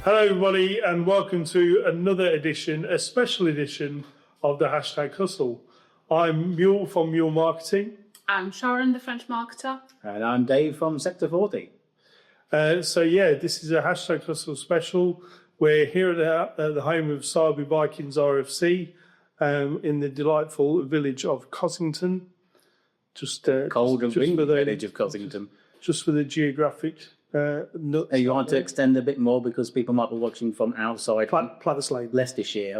Hello everybody and welcome to another edition, a special edition of the Hashtag Hustle. I'm Mule from Mule Marketing. I'm Sharon, the French marketer. And I'm Dave from Sector 40. This is a Hashtag Hustle special. We're here at the home of Sarby Vikings RFC in the delightful village of Cossington. Cold and windy village of Cossington. Just for the geographic You want to extend a bit more because people might be watching from outside Platters Lane. Leicestershire.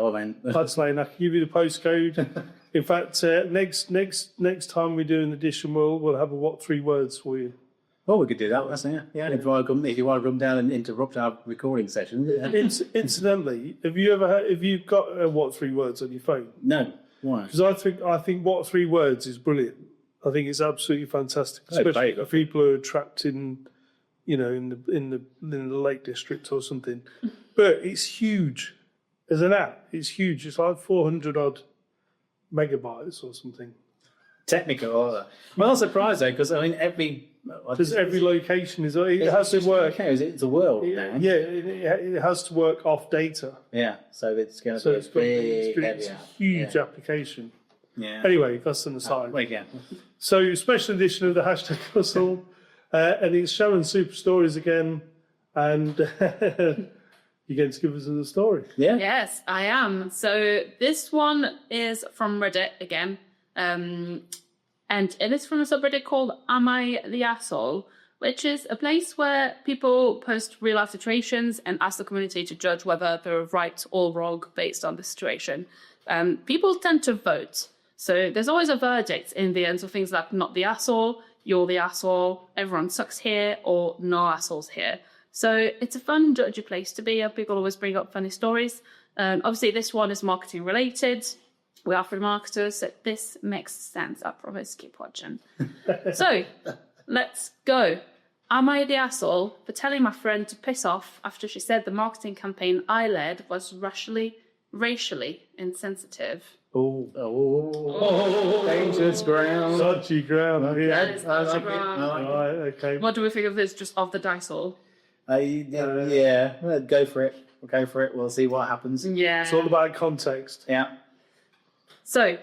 Platters Lane. I can give you the postcode. In fact, next time we do an edition, we'll have a what 3 words for you. Oh, we could do that. That's If you want to come down and interrupt our recording session. Incidentally, have you got a what 3 words on your phone? No. Why? Because I think what 3 words is brilliant. I think it's absolutely fantastic, especially for people who are trapped in the Lake District or something. But it's huge. As an app, it's huge. It's like 400 odd megabytes or something. Technical. I'm not surprised though, because every location it has to work. Okay, it's a world now. Yeah, it has to work off data. Yeah, so it's going to be it's a huge application. Yeah. Anyway, that's an aside. Yeah. So, special edition of the Hashtag Hustle, and it's Sharon Super Stories again, and you're going to give us a story. Yeah. Yes, I am. So this one is from Reddit again, and it is from a subreddit called Am I the Asshole?, which is a place where people post real life situations and ask the community to judge whether they're right or wrong based on the situation. People tend to vote. So there's always a verdict in the end of things like not the asshole, you're the asshole, everyone sucks here, or no assholes here. So it's a fun, judgy place to be. People always bring up funny stories. Obviously, this one is marketing related. We are for marketers, so this makes sense. I promise, keep watching. So let's go. Am I the asshole for telling my friend to piss off after she said the marketing campaign I led was racially insensitive? Oh, dangerous ground. Dodgy ground. Okay. What do we think of this? Just off the dice all? Go for it. We'll see what happens. Yeah. It's all about context. Yeah. So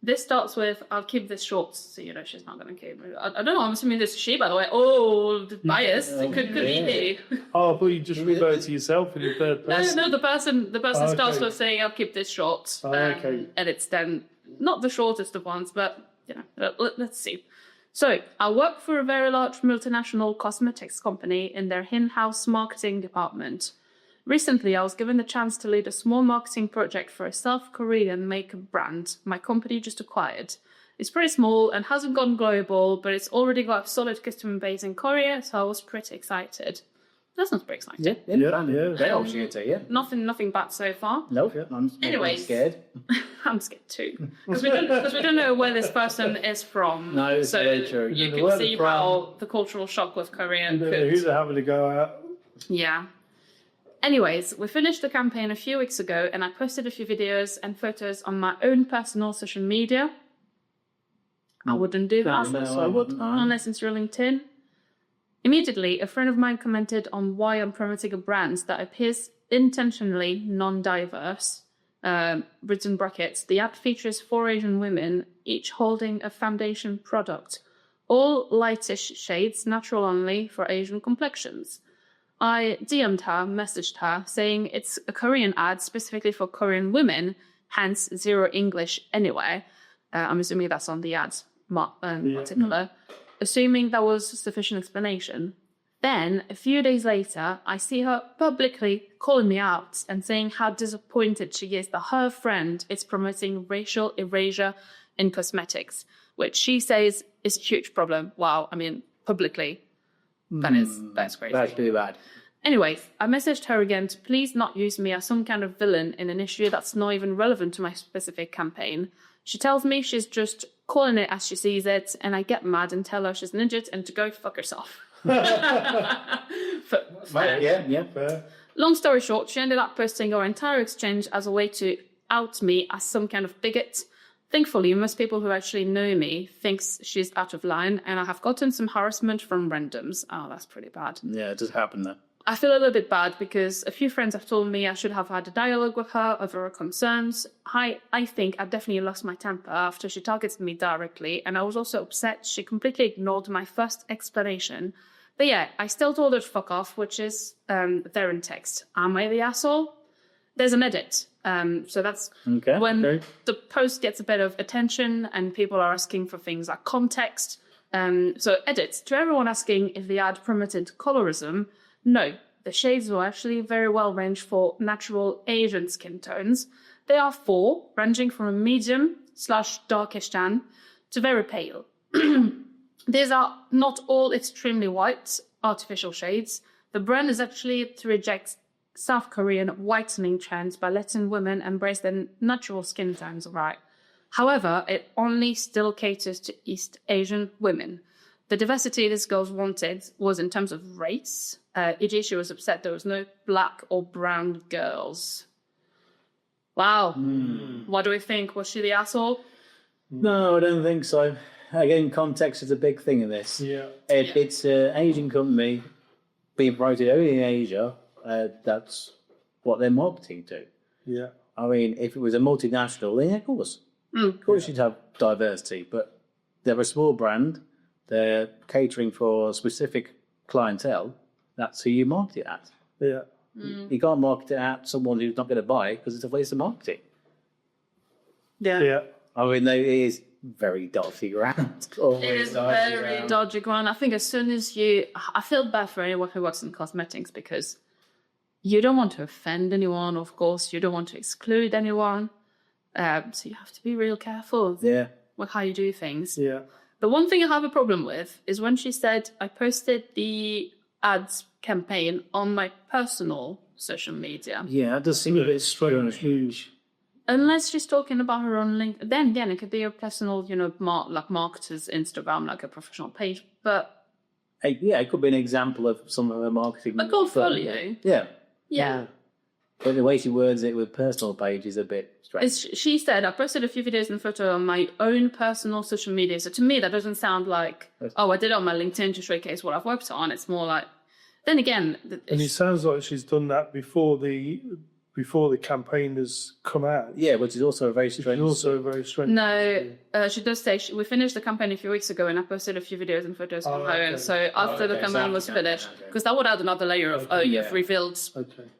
this starts with, I'll keep this short, so she's not going to keep it. I don't know, I'm assuming this is she, by the way. Oh, the bias. It could be me. Oh, I thought you just referred to yourself in the third person. No, the person starts with saying, I'll keep this short. And it's then not the shortest of ones, but, let's see. So, I work for a very large multinational cosmetics company in their in-house marketing department. Recently, I was given the chance to lead a small marketing project for a South Korean makeup brand my company just acquired. It's pretty small and hasn't gone global, but it's already got a solid customer base in Korea, so I was pretty excited. That sounds pretty exciting. Yeah. Great opportunity, yeah. Nothing bad so far. No, I'm scared. I'm scared too. Because we don't know where this person is from. No, so very true. You can see how the cultural shock with Korean could... Who they're having to go out. Yeah. Anyways, we finished the campaign a few weeks ago and I posted a few videos and photos on my own personal social media. I wouldn't do that. Unless it's your LinkedIn. Immediately, a friend of mine commented on why I'm promoting a brand that appears intentionally non-diverse. Written brackets, the ad features 4 Asian women, each holding a foundation product. All lightish shades, natural only for Asian complexions. I DM'd her, messaged her, saying it's a Korean ad specifically for Korean women, hence 0 English anyway. I'm assuming that's on the ad particular. Assuming that was sufficient explanation. Then, a few days later, I see her publicly calling me out and saying how disappointed she is that her friend is promoting racial erasure in cosmetics, which she says is a huge problem. Wow, publicly. That's crazy. That's pretty bad. Anyways, I messaged her again to please not use me as some kind of villain in an issue that's not even relevant to my specific campaign. She tells me she's just calling it as she sees it, and I get mad and tell her she's an idiot and to go fuck herself. Fair. Long story short, she ended up posting our entire exchange as a way to out me as some kind of bigot. Thankfully, most people who actually know me thinks she's out of line, and I have gotten some harassment from randoms. Oh, that's pretty bad. Yeah, it does happen though. I feel a little bit bad because a few friends have told me I should have had a dialogue with her over her concerns. I think I definitely lost my temper after she targeted me directly, and I was also upset she completely ignored my first explanation. But yeah, I still told her to fuck off, which is there in text. Am I the asshole? There's an edit. So that's when the post gets a bit of attention and people are asking for things like context. So edits. To everyone asking if the ad promoted colorism, no. The shades were actually very well ranged for natural Asian skin tones. There are 4, ranging from a medium/darkish tan to very pale. These are not all extremely white, artificial shades. The brand is actually to reject South Korean whitening trends by letting women embrace their natural skin tones, right? However, it only still caters to East Asian women. The diversity these girls wanted was in terms of race. E.g., she was upset there was no black or brown girls. Wow. What do we think? Was she the asshole? No, I don't think so. Again, context is a big thing in this. Yeah. It's an Asian company being promoted only in Asia. That's what they're marketing to. Yeah. I mean, if it was a multinational, then of course. Of course you'd have diversity. But they're a small brand. They're catering for a specific clientele. That's who you market it at. Yeah. You can't market it at someone who's not going to buy it because it's a waste of marketing. Yeah. I mean, it is very dodgy around. It is very dodgy ground. I think as soon as I feel bad for anyone who works in cosmetics because you don't want to offend anyone, of course. You don't want to exclude anyone. So you have to be real careful with how you do things. Yeah. The one thing I have a problem with is when she said, I posted the ads campaign on my personal social media. Yeah, that does seem a bit strange. Unless she's talking about her own link. Then again, it could be a personal, like marketer's Instagram, like a professional page. But it could be an example of some of her marketing. A portfolio. Yeah. But the way she words it with personal page is a bit strange. She said, I posted a few videos and photos on my own personal social media. So to me, that doesn't sound like, I did it on my LinkedIn to showcase what I've worked on. It's more like, then again... And it sounds like she's done that before the campaign has come out. Yeah, which is also very strange. No, she does say we finished the campaign a few weeks ago and I posted a few videos and photos on her own. So after the campaign was finished, because that would add another layer of, you've revealed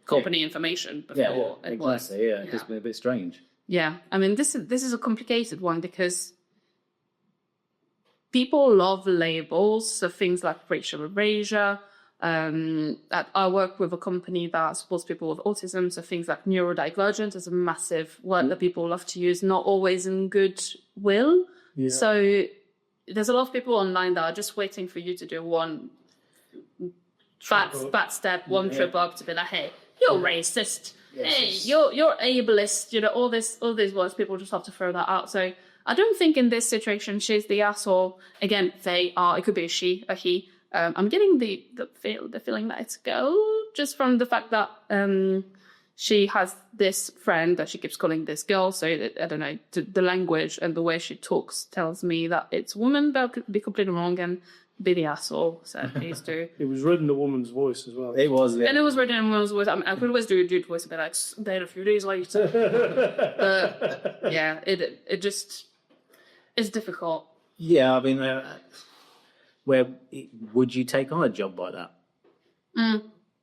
company information before it was. Yeah, it's been a bit strange. Yeah, I mean, this is a complicated one because people love labels, so things like racial erasure. I work with a company that supports people with autism, so things like neurodivergent is a massive word that people love to use, not always in good will. Yeah. So there's a lot of people online that are just waiting for you to do one bad step, one trip up to be like, hey, you're racist. Yes. Hey, you're ableist. All these words, people just have to throw that out. So I don't think in this situation she's the asshole. Again, they are. It could be a she, a he. I'm getting the feeling that it's a girl just from the fact that she has this friend that she keeps calling this girl. So I don't know, the language and the way she talks tells me that it's a woman, but I could be completely wrong and be the asshole. So please do. It was written in a woman's voice as well. It was, yeah. And it was written in a woman's voice. I mean, I could always do a dude voice, but like then a few days later. Yeah, it just is difficult. Yeah, I mean. Would you take on a job like that?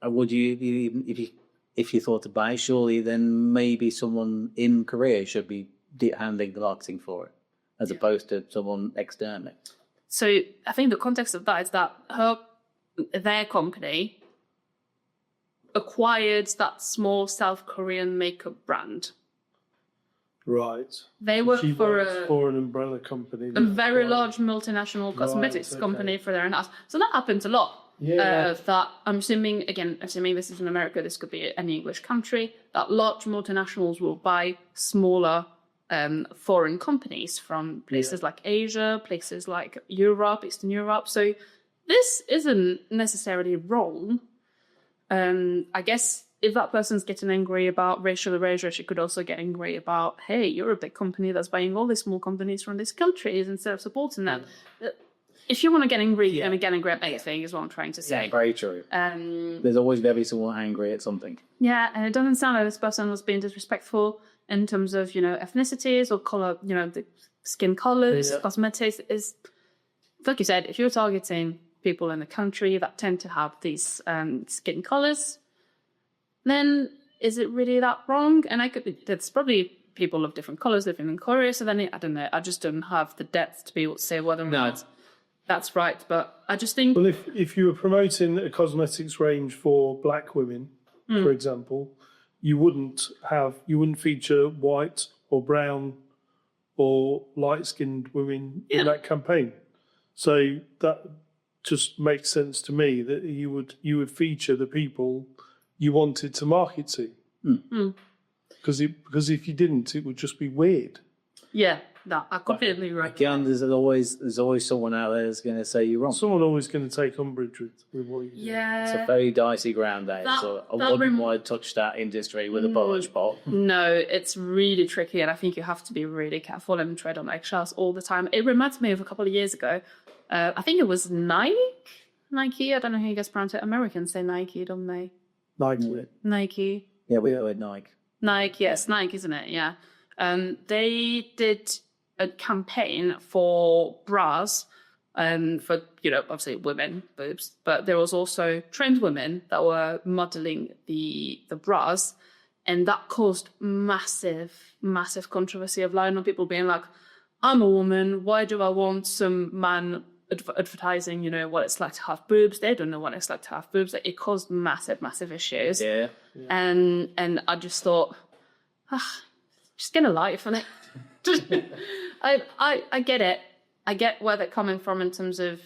Or would you, if you thought to buy, surely then maybe someone in Korea should be handling the marketing for it, as opposed to someone externally. So I think the context of that is that their company acquired that small South Korean makeup brand. Right. They work for an umbrella company. A very large multinational cosmetics company for their in-house. So that happens a lot. Yeah. That I'm assuming this is in America, this could be any English country, that large multinationals will buy smaller foreign companies from places like Asia, places like Europe, Eastern Europe. So this isn't necessarily wrong. I guess if that person's getting angry about racial erasure, she could also get angry about, hey, you're a big company that's buying all these small companies from these countries instead of supporting them. if you want to get angry and get angry at anything, is what I'm trying to say. Yeah, very true. There's always going to be someone angry at something. Yeah, and it doesn't sound like this person was being disrespectful in terms of, ethnicities or color, the skin colors, cosmetics. Is like you said, if you're targeting people in the country that tend to have these skin colors, then is it really that wrong? And there's probably people of different colors living in Korea, so then I don't know. I just don't have the depth to be able to say whether or not that's right. But I just think, well, if you were promoting a cosmetics range for black women, for example, you wouldn't feature white or brown or light-skinned women in that campaign. So that just makes sense to me that you would feature the people you wanted to market to. Because if you didn't, it would just be weird. Yeah, no, I completely right. Again, there's always someone out there that's going to say you're wrong. Someone always going to take umbrage with what you do. Yeah, it's a very dicey ground there. So I wouldn't want to touch that industry with a barge pot. No, it's really tricky, and I think you have to be really careful and tread on eggshells all the time. It reminds me of a couple of years ago. I think it was Nike. I don't know how you guys pronounce it. Americans say Nike, don't they? Nike. Yeah, we heard Nike. Nike, yes, Nike, isn't it? Yeah. They did a campaign for bras, for, obviously women boobs, but there was also trans women that were modeling the bras, and that caused massive, massive controversy of line on people being like, I'm a woman, why do I want some man advertising, what it's like to have boobs? They don't know what it's like to have boobs. It caused massive, massive issues. Yeah. And I just thought, just get a life. And I get it. I get where they're coming from in terms of,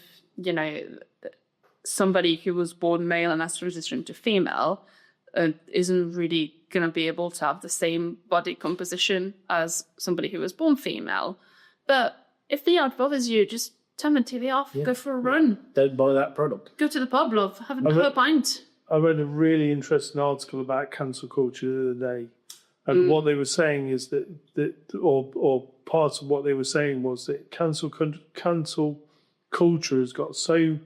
somebody who was born male and has transitioned to female isn't really going to be able to have the same body composition as somebody who was born female. But if the ad bothers you, just turn the TV off, go for a run. Don't buy that product. Go to the pub, love. Have a pint. I read a really interesting article about cancel culture the other day. And what they were saying is that or part of what they were saying was that cancel culture has got so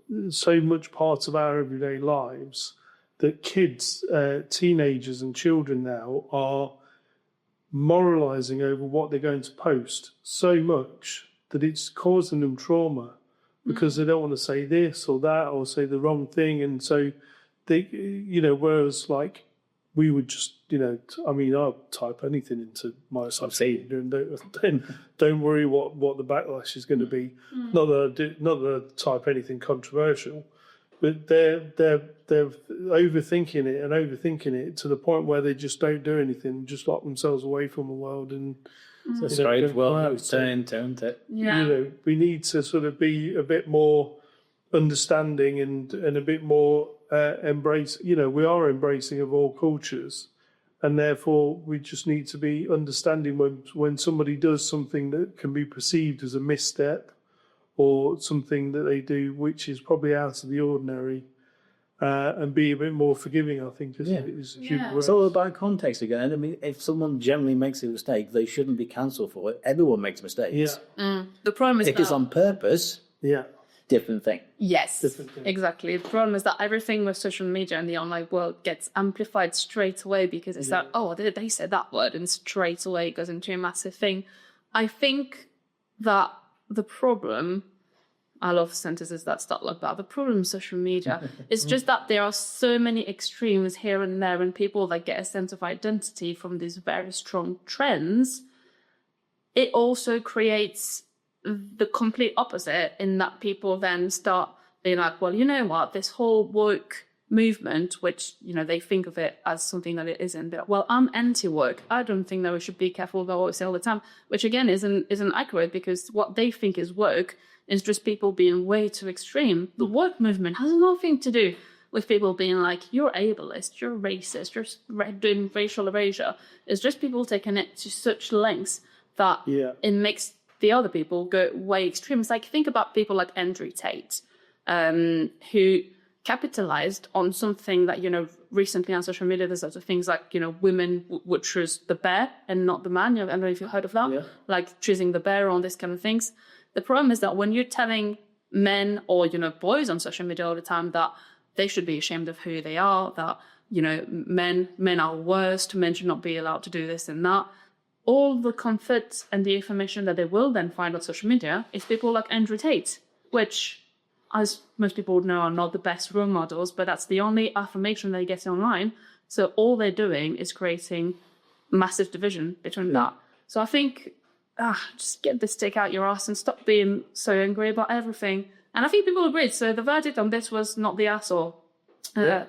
much part of our everyday lives that kids, teenagers and children now are moralising over what they're going to post so much that it's causing them trauma because they don't want to say this or that or say the wrong thing. And so they, whereas like we would just, I'll type anything into my social media and don't worry what the backlash is going to be. Not that I type anything controversial, but they're overthinking it to the point where they just don't do anything, just lock themselves away from the world and. It's a strange world it's turned, don't it? Yeah. We need to sort of be a bit more understanding and a bit more embrace. We are embracing of all cultures, and therefore we just need to be understanding when somebody does something that can be perceived as a misstep or something that they do which is probably out of the ordinary. And be a bit more forgiving, I think, is a good word. It's all about context again. I mean, if someone generally makes a mistake, they shouldn't be cancelled for it. Everyone makes mistakes. Yeah. The problem is if it's on purpose, different thing. Yes, different thing. Exactly. The problem is that everything with social media and the online world gets amplified straight away because it's like, oh, they said that word, and straight away it goes into a massive thing. I think that the problem... I love sentences that start like that. The problem with social media is just that there are so many extremes here and there, and people that get a sense of identity from these very strong trends. It also creates the complete opposite in that people then start being like, well, you know what, this whole woke movement, which, they think of it as something that it isn't. They're like, well, I'm anti-woke. I don't think that we should be careful about what we say all the time, which again isn't accurate, because what they think is woke is just people being way too extreme. The woke movement has nothing to do with people being like, you're ableist, you're racist, you're doing racial erasure. It's just people taking it to such lengths that it makes the other people go way extreme. It's like, think about people like Andrew Tate, who capitalized on something that, recently on social media, there's lots of things like, women would choose the bear and not the man. I don't know if you've heard of that. Yeah. Like choosing the bear or all these kind of things. The problem is that when you're telling men or, boys on social media all the time that they should be ashamed of who they are, that, men are worst, men should not be allowed to do this and that, all the comfort and the information that they will then find on social media is people like Andrew Tate, which, as most people would know, are not the best role models, but that's the only affirmation they get online. So all they're doing is creating massive division between that. So I think, just get the stick out your ass and stop being so angry about everything. And I think people agreed. So the verdict on this was not the asshole.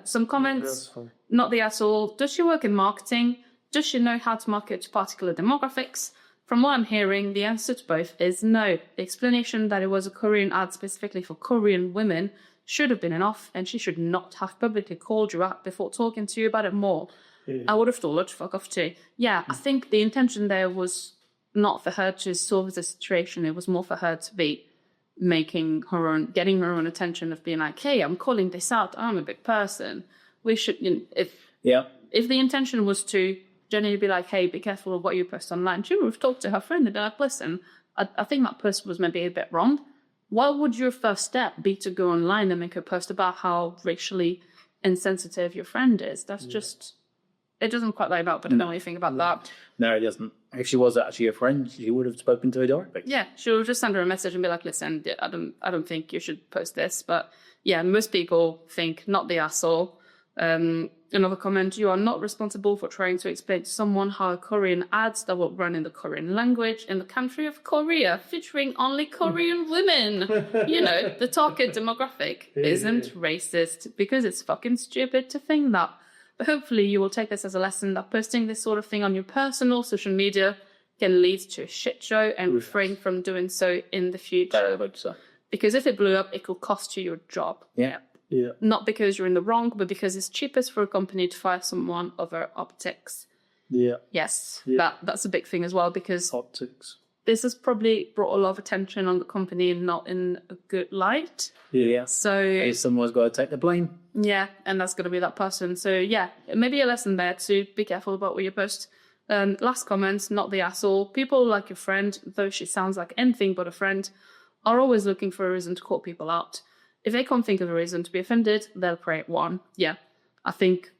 Some comments, not the asshole. Does she work in marketing? Does she know how to market to particular demographics? From what I'm hearing, the answer to both is no. The explanation that it was a Korean ad specifically for Korean women should have been enough, and she should not have publicly called you out before talking to you about it more. Yeah. I would have thought, fuck off too. Yeah, I think the intention there was not for her to solve the situation. It was more for her to be getting her own attention of being like, hey, I'm calling this out. I'm a big person. We should, if the intention was to generally be like, hey, be careful of what you post online, she would have talked to her friend and be like, listen, I think that post was maybe a bit wrong. What would your first step be to go online and make a post about how racially insensitive your friend is? That's just, it doesn't quite line up, but I don't know what you think about that. No, it doesn't. If she was actually a friend, she would have spoken to her directly. Yeah, she would just send her a message and be like, listen, I don't think you should post this. But yeah, most people think not the asshole. Another comment, you are not responsible for trying to explain to someone how a Korean ads that will run in the Korean language in the country of Korea, featuring only Korean women. The target demographic isn't racist, because it's fucking stupid to think that. But hopefully you will take this as a lesson that posting this sort of thing on your personal social media can lead to a shit show, and refrain from doing so in the future. Because if it blew up, it could cost you your job. Yeah. Yeah. Not because you're in the wrong, but because it's cheapest for a company to fire someone over optics. Yeah. Yes, yeah. That's a big thing as well, because optics. This has probably brought a lot of attention on the company and not in a good light. Yeah. So someone's got to take the blame. Yeah, and that's going to be that person. So yeah, maybe a lesson there to be careful about what you post. Last comment, not the asshole. People like your friend, though she sounds like anything but a friend, are always looking for a reason to call people out. If they can't think of a reason to be offended, they'll create one. Yeah, I think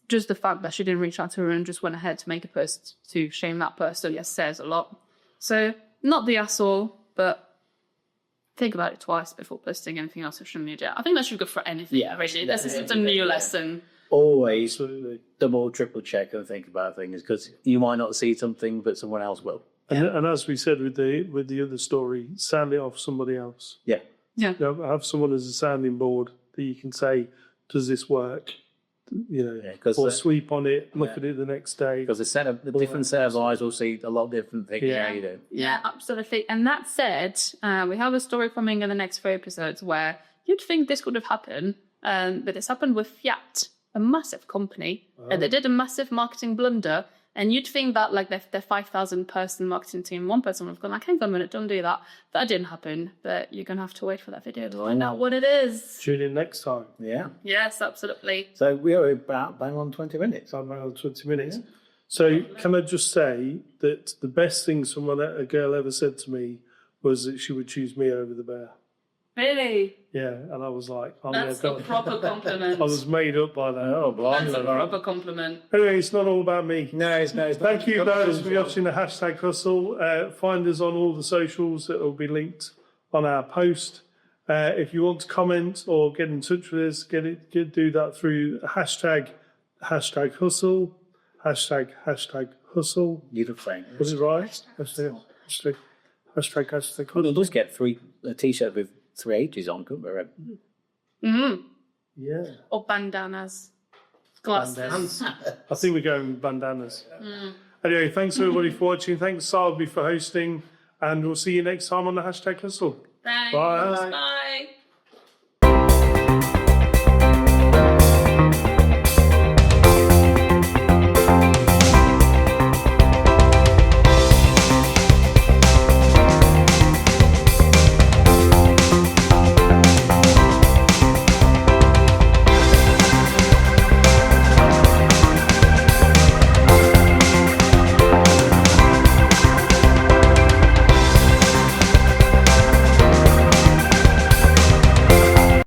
just the fact that she didn't reach out to her and just went ahead to make a post to shame that person, says a lot. So, not the asshole, but think about it twice before posting anything on social media. I think that should go for anything, really. This is a new lesson. Always double, triple check and think about things, because you might not see something, but someone else will. And as we said with the other story, sound it off somebody else. Yeah. Yeah. Have someone as a sounding board that you can say, does this work? Or sweep on it, look at it the next day. Because the different set of eyes will see a lot of different things. Yeah, you do. Yeah, absolutely. And that said, we have a story coming in the next few episodes where you'd think this could have happened, but it's happened with Fiat, a massive company, and they did a massive marketing blunder. And you'd think that, like, their 5,000 person marketing team, one person would have gone, like, hang on a minute, don't do that. That didn't happen, but you're going to have to wait for that video to find out what it is. Tune in next time. Yeah. Yes, absolutely. So we are about bang on 20 minutes. Bang on 20 minutes. Yeah. So can I just say that the best thing a girl ever said to me was that she would choose me over the bear. Really? Yeah, and I was like... That's a proper compliment. I was made up by that. Oh, blimey. That's a proper compliment. Anyway, it's not all about me. No, it's not. Thank you guys for watching the Hashtag Hustle. Find us on all the socials that will be linked on our post. If you want to comment or get in touch with us, do that through hashtag Hustle, hashtag Hustle. You're playing. Was it right? Hashtag Hustle. We'll just get a T-shirt with 3 H's on, couldn't we? Mm-hmm. Yeah. Or bandanas. Glasses. I think we're going with bandanas. Anyway, thanks everybody for watching. Thanks Salby for hosting, and we'll see you next time on the Hashtag Hustle. Thanks. Bye. Bye.